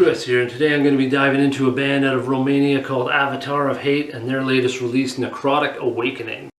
Truist here, and today I'm going to be diving into a band out of Romania called Avatar of Hate and their latest release, Necrotic Awakening.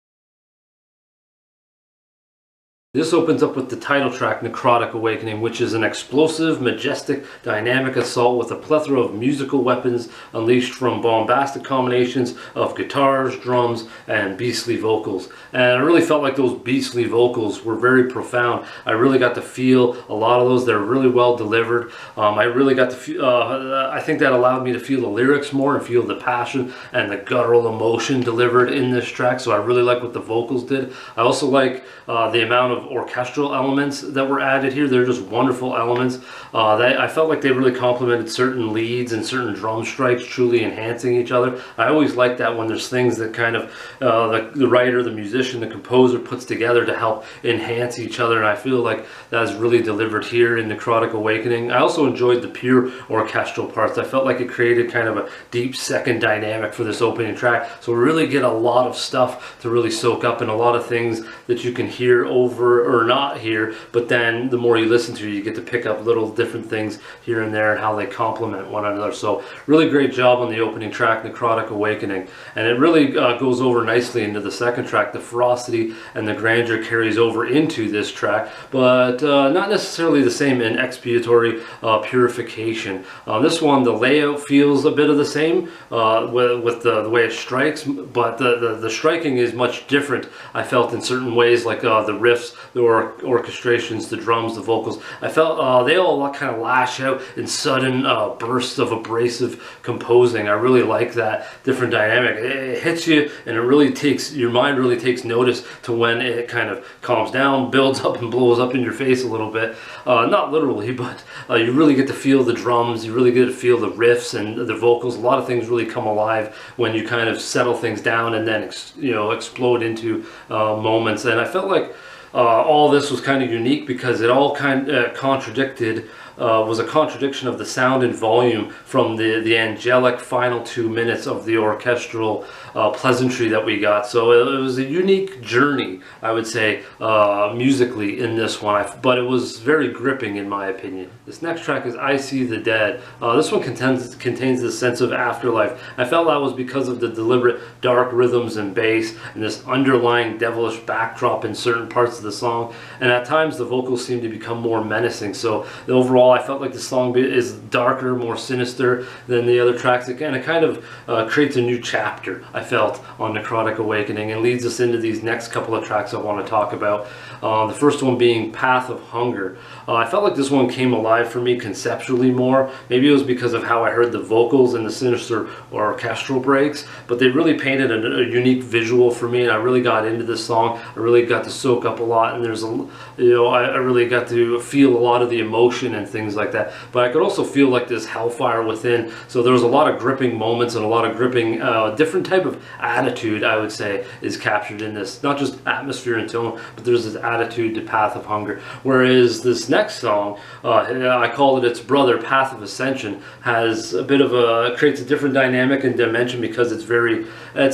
This opens up with the title track, Necrotic Awakening, which is an explosive, majestic, dynamic assault with a plethora of musical weapons unleashed from bombastic combinations of guitars, drums, and beastly vocals. And I really felt like those beastly vocals were very profound. I really got to feel a lot of those. They're really well delivered. I really got to feel, I think that allowed me to feel the lyrics more and feel the passion and the guttural emotion delivered in this track. So I really like what the vocals did. I also like the amount of orchestral elements that were added here. They're just wonderful elements. I felt like they really complemented certain leads and certain drum strikes, truly enhancing each other. I always like that when there's things that kind of the writer, the musician, the composer puts together to help enhance each other, and I feel like that's really delivered here in Necrotic Awakening. I also enjoyed the pure orchestral parts. I felt like it created kind of a deep second dynamic for this opening track, so we really get a lot of stuff to really soak up and a lot of things that you can hear over or not hear, but then the more you listen to it, you get to pick up little different things here and there and how they complement one another. So really great job on the opening track, Necrotic Awakening, and it really goes over nicely into the second track. The ferocity and the grandeur carries over into this track, but not necessarily the same in expiatory purification. This one, the layout feels a bit of the same with the way it strikes, but the striking is much different. I felt in certain ways, like the riffs, the orchestrations, the drums, the vocals. I felt they all kind of lash out in sudden bursts of abrasive composing. I really like that different dynamic. It hits you, and it really takes your mind really takes notice to when it kind of calms down, builds up, and blows up in your face a little bit. Not literally, but you really get to feel the drums. You really get to feel the riffs and the vocals. A lot of things really come alive when you kind of settle things down and then explode into moments. And I felt like all this was kind of unique because it all kind of was a contradiction of the sound and volume from the angelic final 2 minutes of the orchestral pleasantry that we got. So it was a unique journey, I would say, musically in this one, but it was very gripping in my opinion. This next track is I See the Dead. This one contains the sense of afterlife. I felt that was because of the deliberate dark rhythms and bass and this underlying devilish backdrop in certain parts of the song, and at times the vocals seem to become more menacing. So overall, I felt like the song is darker, more sinister than the other tracks. Again, it kind of creates a new chapter, I felt, on Necrotic Awakening, and leads us into these next couple of tracks I want to talk about. The first one being Path of Hunger. I felt like this one came alive for me conceptually more. Maybe it was because of how I heard the vocals and the sinister orchestral breaks, but they really painted a unique visual for me, and I really got into this song. I really got to soak up a lot, and there's I really got to feel a lot of the emotion and things like that. But I could also feel like this hellfire within. So there was a lot of gripping moments and a lot of gripping, different type of attitude, I would say, is captured in this. Not just atmosphere and tone, but there's this attitude to Path of Hunger. Whereas this next song, I call it its brother, Path of Ascension, has a bit of creates a different dynamic and dimension because it's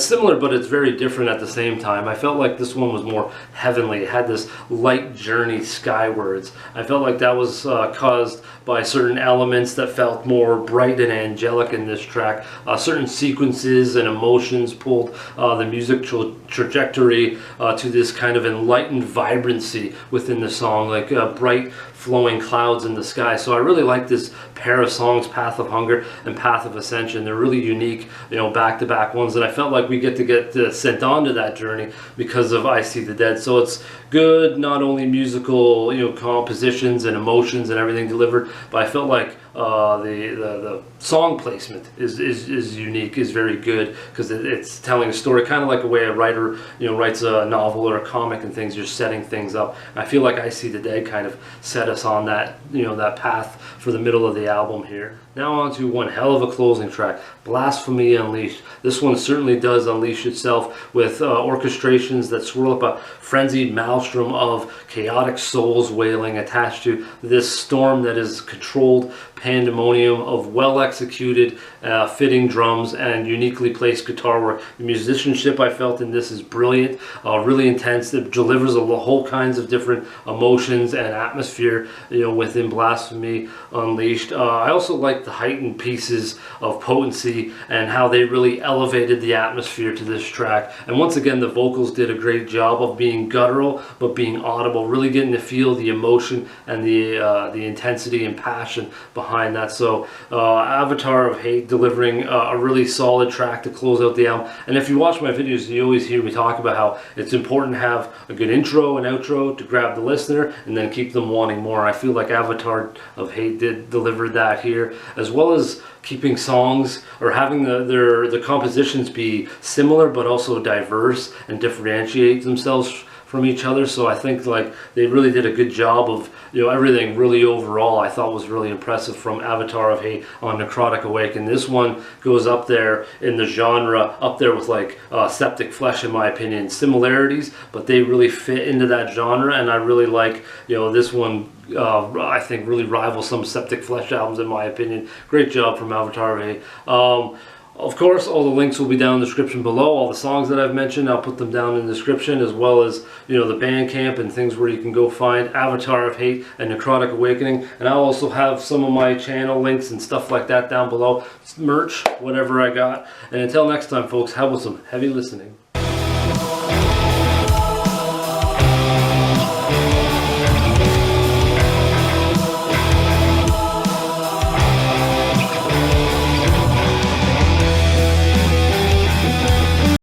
similar, but it's very different at the same time. I felt like this one was more heavenly. It had this light journey skywards. I felt like that was caused by certain elements that felt more bright and angelic in this track. Certain sequences and emotions pulled the music trajectory to this kind of enlightened vibrancy within the song, like bright flowing clouds in the sky. So I really like this pair of songs, Path of Hunger and Path of Ascension. They're really unique, back-to-back ones, and I felt like we get sent on to that journey because of I See the Dead. So it's good, not only musical, compositions and emotions and everything delivered, but I felt like the song placement is unique, is very good, because it's telling a story kind of like a way a writer writes a novel or a comic and things. You're setting things up, and I feel like I See the Dead kind of set us on that that path for the middle of the album here. Now on to one hell of a closing track, Blasphemy Unleashed. This one certainly does unleash itself with orchestrations that swirl up a frenzied maelstrom of chaotic souls wailing attached to this storm that is controlled pandemonium of well executed, fitting drums and uniquely placed guitar work. The musicianship I felt in this is brilliant, really intense. It delivers a whole kinds of different emotions and atmosphere, you know, within Blasphemy Unleashed. I also like the heightened pieces of potency and how they really elevated the atmosphere to this track. And once again, the vocals did a great job of being guttural but being audible, really getting to feel the emotion and the intensity and passion behind that. So Avatar of Hate delivering a really solid track to close out the album. And if you watch my videos, you always hear me talk about how it's important to have a good intro and outro to grab the listener and then keep them wanting more. I feel like Avatar of Hate did deliver that here, as well as keeping songs or having the compositions be similar but also diverse and differentiate themselves from each other. So I think like they really did a good job of, you know, everything really overall I thought was really impressive from Avatar of Hate on Necrotic Awakening. This one goes up there in the genre, up there with like Septic Flesh in my opinion. Similarities, but they really fit into that genre, and I really like, you know, this one I think really rivals some Septic Flesh albums in my opinion. Great job from Avatar of Hate. Of course, all the links will be down in the description below. All the songs that I've mentioned, I'll put them down in the description, as well as, you know, the Bandcamp and things where you can go find Avatar of Hate and Necrotic Awakening. And I'll also have some of my channel links and stuff like that down below. Merch, whatever I got. And until next time, folks, have some heavy listening.